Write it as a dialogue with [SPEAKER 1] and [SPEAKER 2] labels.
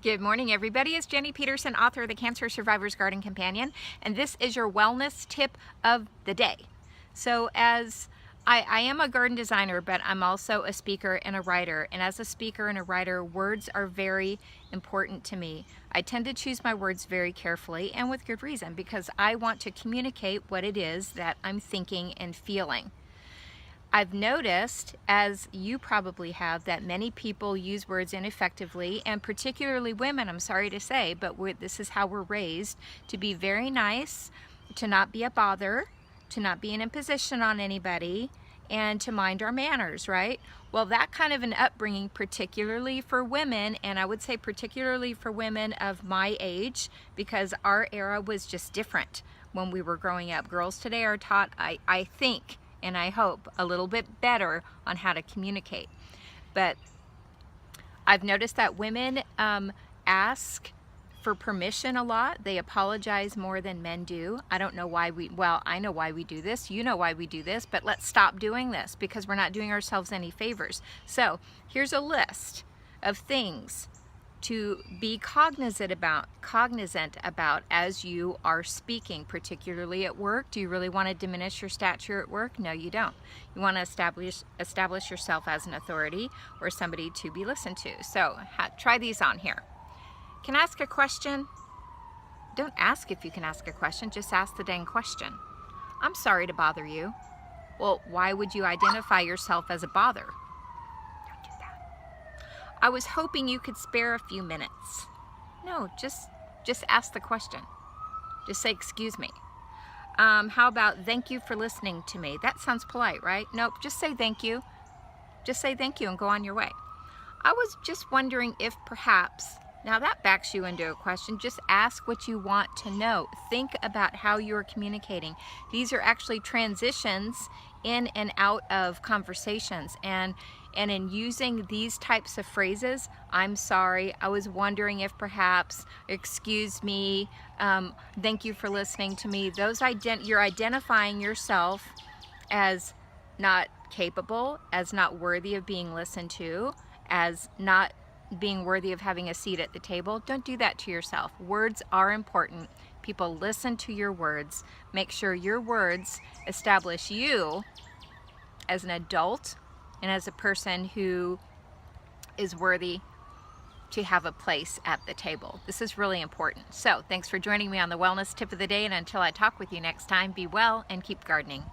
[SPEAKER 1] Good morning, everybody. It's Jenny Peterson, author of the Cancer Survivor's Garden Companion, and this is your wellness tip of the day. So as I am a garden designer, but I'm also a speaker and a writer, and as a speaker and a writer, words are very important to me. I tend to choose my words very carefully and with good reason, because I want to communicate what it is that I'm thinking and feeling. I've noticed, as you probably have, that many people use words ineffectively, and particularly women, I'm sorry to say, but this is how we're raised, to be very nice, to not be a bother, to not be an imposition on anybody, and to mind our manners, right? Well, that kind of an upbringing, particularly for women, and I would say particularly for women of my age, because our era was just different when we were growing up. Girls today are taught, I think, and I hope, a little bit better on how to communicate. But I've noticed that women ask for permission a lot. They apologize more than men do. I don't know why well, I know why we do this, you know why we do this, but let's stop doing this because we're not doing ourselves any favors. So here's a list of things to be cognizant about as you are speaking, particularly at work. Do you really want to diminish your stature at work? No, you don't. You want to establish yourself as an authority or somebody to be listened to. So try these on here. Can I ask a question? Don't ask if you can ask a question, just ask the dang question. I'm sorry to bother you. Well, why would you identify yourself as a bother? I was hoping you could spare a few minutes. No, just ask the question. Just say, excuse me. How about thank you for listening to me? That sounds polite, right? Nope, just say thank you. Just say thank you and go on your way. I was just wondering if perhaps, now that backs you into a question, just ask what you want to know. Think about how you're communicating. These are actually transitions in and out of conversations, and in using these types of phrases, I'm sorry, I was wondering if perhaps, excuse me, thank you for listening to me, you're identifying yourself as not capable, as not worthy of being listened to, as not being worthy of having a seat at the table. Don't do that to yourself. Words are important. People listen to your words. Make sure your words establish you as an adult and as a person who is worthy to have a place at the table. This is really important. So thanks for joining me on the Wellness Tip of the Day, and until I talk with you next time, be well and keep gardening.